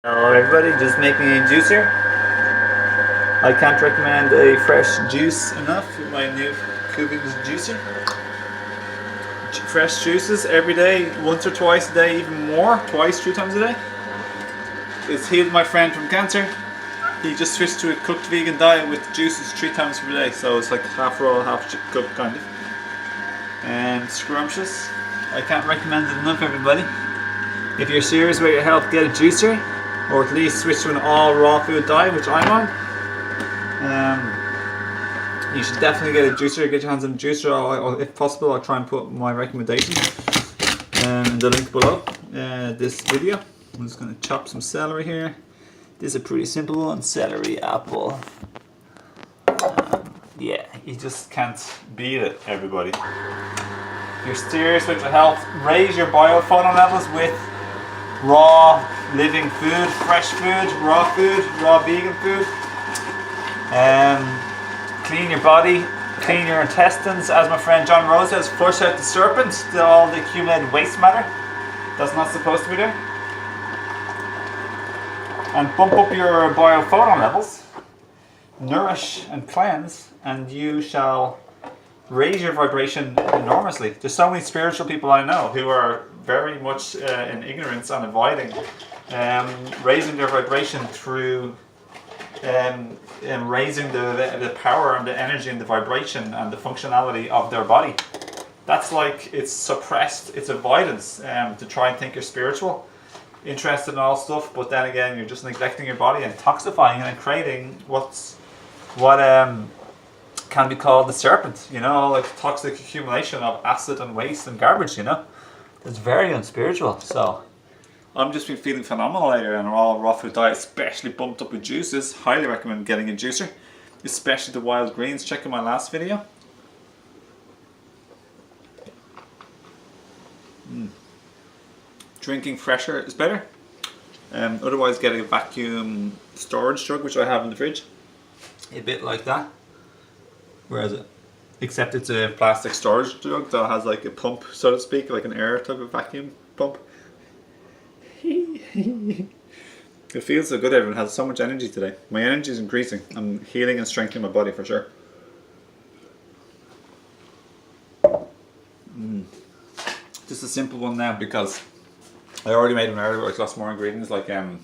Hello everybody, just making a juicer. I can't recommend a fresh juice enough with my new Kuvings juicer. Fresh juices every day, once or twice a day, even more, twice, 3 times a day. It's healed my friend from cancer. He just switched to a cooked vegan diet with juices 3 times per day, so it's like half raw, half cooked kind of. And scrumptious. I can't recommend it enough, everybody. If you're serious about your health, get a juicer. Or at least switch to an all raw food diet, which I'm on. You should definitely get a juicer, get your hands on a juicer, or if possible I'll try and put my recommendations in the link below this video. I'm just going to chop some celery here. This is a pretty simple one, celery, apple. Yeah, you just can't beat it, everybody. If you're serious with your health, raise your biophoton levels with raw living food, fresh food, raw vegan food. Clean your body, clean your intestines. As my friend John Rose says, flush out the serpent, all the accumulated waste matter that's not supposed to be there. And bump up your biophoton levels, nourish and cleanse, and you shall raise your vibration enormously. There's so many spiritual people I know who are very much in ignorance and avoiding raising their vibration through raising the power and the energy and the vibration and the functionality of their body. That's like, it's suppressed, it's avoidance to try and think you're spiritual, interested in all stuff, but then again you're just neglecting your body and toxifying and creating what can be called the serpent, you know, like toxic accumulation of acid and waste and garbage, you know. It's very unspiritual. So I'm just been feeling phenomenal later on an all raw food diet, especially bumped up with juices. Highly recommend getting a juicer, especially the wild greens. Check out my last video. Drinking fresher is better. Otherwise get a vacuum storage jug, which I have in the fridge. A bit like that. Where is it? Except it's a plastic storage jug that has like a pump, so to speak, like an air type of vacuum pump. It feels so good, everyone has so much energy today. My energy is increasing. I'm healing and strengthening my body for sure. Just a simple one now because I already made one earlier, like lots more ingredients, like today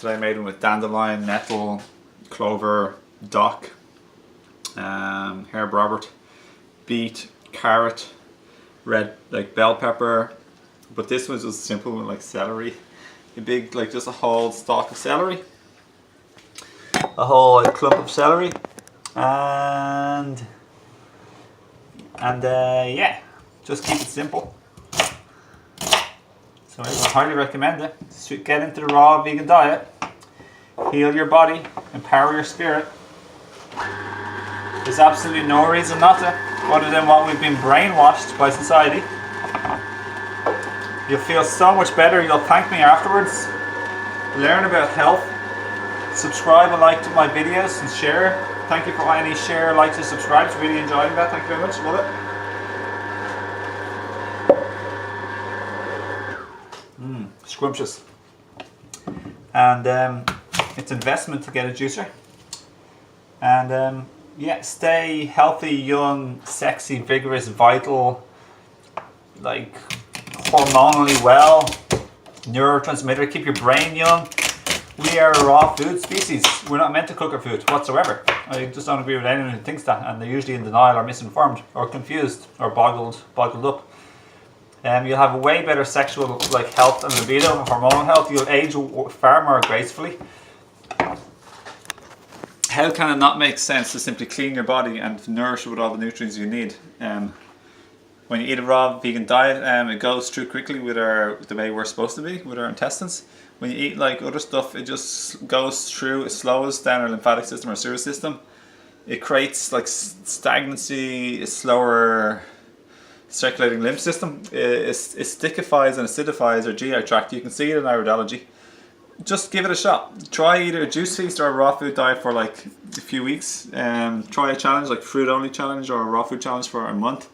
I made one with dandelion, nettle, clover, dock, herb Robert, beet, carrot, red like bell pepper, but this was just simple with like celery, a big like just a whole stalk of celery, a whole clump of celery, and yeah, just keep it simple. So I highly recommend it. Get into the raw vegan diet, heal your body, empower your spirit. There's absolutely no reason not to, other than what we've been brainwashed by society. You'll feel so much better, you'll thank me afterwards. Learn about health. Subscribe and like to my videos and share. Thank you for any share, likes and subscribes. Really enjoying that, thank you very much, love it. Scrumptious. And it's investment to get a juicer. And yeah, stay healthy, young, sexy, vigorous, vital, like hormonally well, neurotransmitter, keep your brain young. We are a raw food species. We're not meant to cook our food whatsoever. I just don't agree with anyone who thinks that, and they're usually in denial or misinformed or confused or boggled up. You'll have a way better sexual like health and libido, hormonal health. You'll age far more gracefully. How can it not make sense to simply clean your body and nourish it with all the nutrients you need? When you eat a raw vegan diet, it goes through quickly with the way we're supposed to be, with our intestines. When you eat like other stuff, it just goes through, it slows down our lymphatic system, our sewer system. It creates like stagnancy, a slower circulating lymph system. It stickifies and acidifies our GI tract. You can see it in iridology. Just give it a shot. Try either a juice feast or a raw food diet for like a few weeks. Try a challenge like fruit only challenge or a raw food challenge for a month.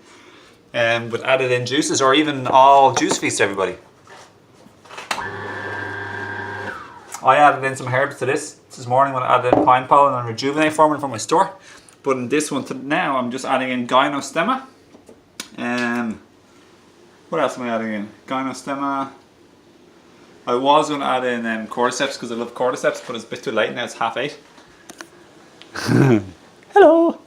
With added in juices, or even all juice feast, everybody. I added in some herbs to this morning when I added in pine pollen and rejuvenate formula from my store. But in this one now, I'm just adding in gynostemma. What else am I adding in? Gynostemma. I was going to add in cordyceps because I love cordyceps, but it's a bit too late now. It's 8:30. Hello.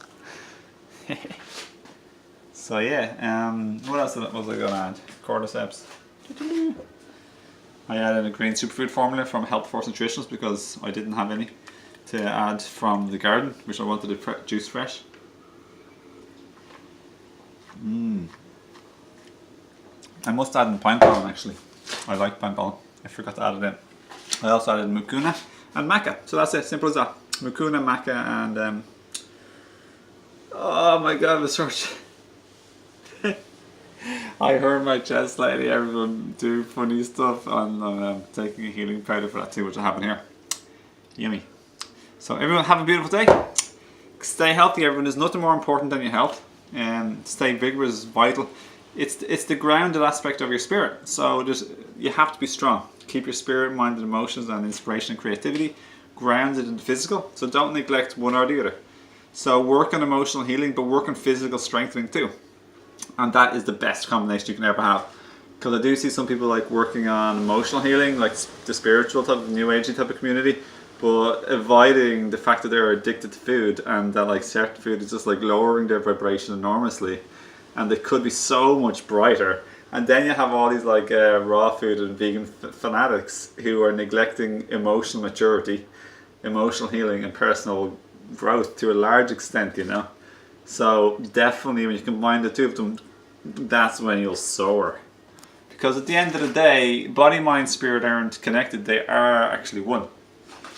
So yeah, what else was I going to add? Cordyceps. I added a green superfood formula from Health Force Nutritionals because I didn't have any to add from the garden, which I wanted to juice fresh. I must add in pine pollen actually. I like pine pollen. I forgot to add it in. I also added mucuna and maca. So that's it, simple as that. Mucuna, maca, and oh my god, the search. I heard my chest lately, everyone do funny stuff, and I'm taking a healing powder for that too, which will happen here. Yummy. So everyone have a beautiful day. Stay healthy, everyone. There's nothing more important than your health. And stay vigorous is vital. It's the grounded aspect of your spirit. So you have to be strong. Keep your spirit, mind and emotions and inspiration and creativity grounded in the physical. So don't neglect one or the other. So work on emotional healing, but work on physical strengthening too. And that is the best combination you can ever have. Because I do see some people like working on emotional healing, like the spiritual type of new agey type of community, but avoiding the fact that they're addicted to food and that like certain food is just like lowering their vibration enormously, and they could be so much brighter. And then you have all these like raw food and vegan fanatics who are neglecting emotional maturity, emotional healing and personal growth to a large extent, you know. So definitely when you combine the two of them, that's when you'll soar. Because at the end of the day, body, mind, spirit aren't connected, they are actually one.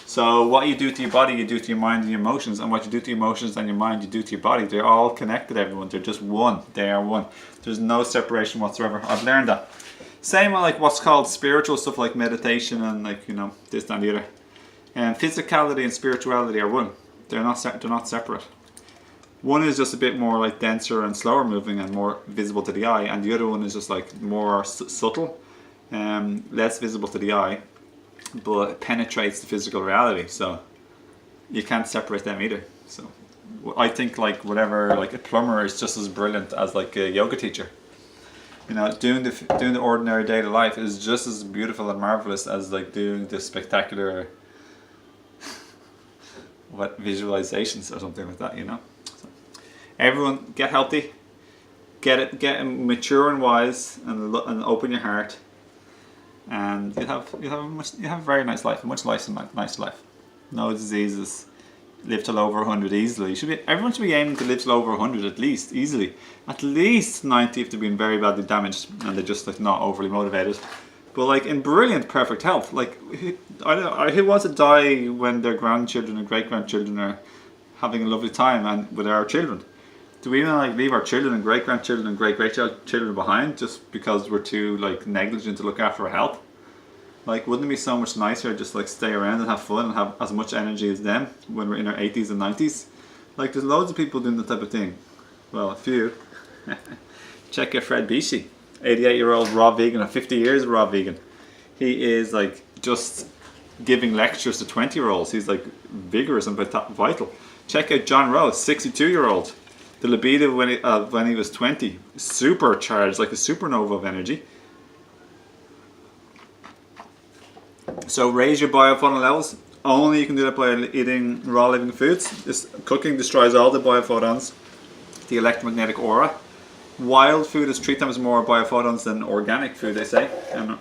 So what you do to your body, you do to your mind and your emotions, and what you do to your emotions and your mind, you do to your body. They're all connected, everyone. They're just one. They are one. There's no separation whatsoever. I've learned that. Same with like what's called spiritual stuff like meditation and like, you know, this, that and the other. And physicality and spirituality are one. They're not separate. One is just a bit more like denser and slower moving and more visible to the eye, and the other one is just like more subtle, less visible to the eye, but it penetrates the physical reality. So you can't separate them either. So I think like whatever, like a plumber is just as brilliant as like a yoga teacher. You know, doing the ordinary daily life is just as beautiful and marvelous as like doing the spectacular visualizations or something like that, you know. So, everyone get healthy, get mature and wise, and open your heart, and you have a very nice life, a much nice life. No diseases. Live till over 100 easily. Everyone should be aiming to live till over 100 at least, easily. At least 90 if they've been very badly damaged and they're just like not overly motivated. But like in brilliant, perfect health. Like who wants to die when their grandchildren and great grandchildren are having a lovely time and with our children? Do we even like leave our children and great grandchildren and great children behind just because we're too like negligent to look after our health? Like, wouldn't it be so much nicer just like stay around and have fun and have as much energy as them when we're in our 80s and 90s? Like, there's loads of people doing that type of thing. Well, a few. Check out Fred Bishi, 88-year-old raw vegan, 50 years raw vegan. He is like just giving lectures to 20-year-olds. He's like vigorous and vital. Check out John Rose, 62-year-old. The libido when he was 20, supercharged, like a supernova of energy. So raise your biofunnel levels. Only you can do that by eating raw living foods. Cooking destroys all the biophotons, the electromagnetic aura. Wild food is 3 times more biophotons than organic food, they say. And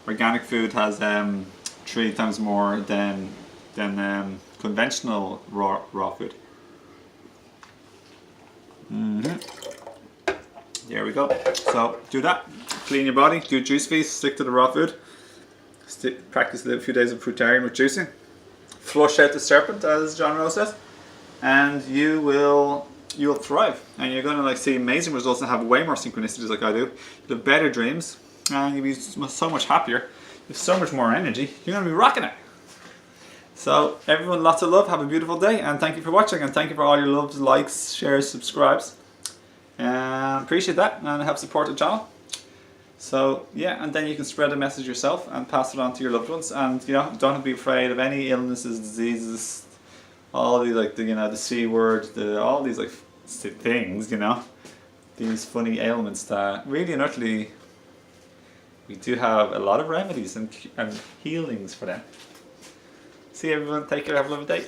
organic food has 3 times more than conventional raw food. There we go. So do that. Clean your body. Do juice feasts. Stick to the raw food. Practice a few days of fruitarian with juicing. Flush out the serpent, as John Rose says, and you'll thrive. And you're going to like see amazing results and have way more synchronicities like I do. You'll have better dreams, and you'll be so much happier. You have so much more energy. You're going to be rocking it. So everyone, lots of love. Have a beautiful day, and thank you for watching, and thank you for all your loves, likes, shares, subscribes. Appreciate that, and help support the channel. So yeah, and then you can spread the message yourself and pass it on to your loved ones, and you know, don't have to be afraid of any illnesses, diseases, all these like the the C word, all these like things, these funny ailments that really and utterly we do have a lot of remedies and healings for them. See everyone, take care, have a lovely day.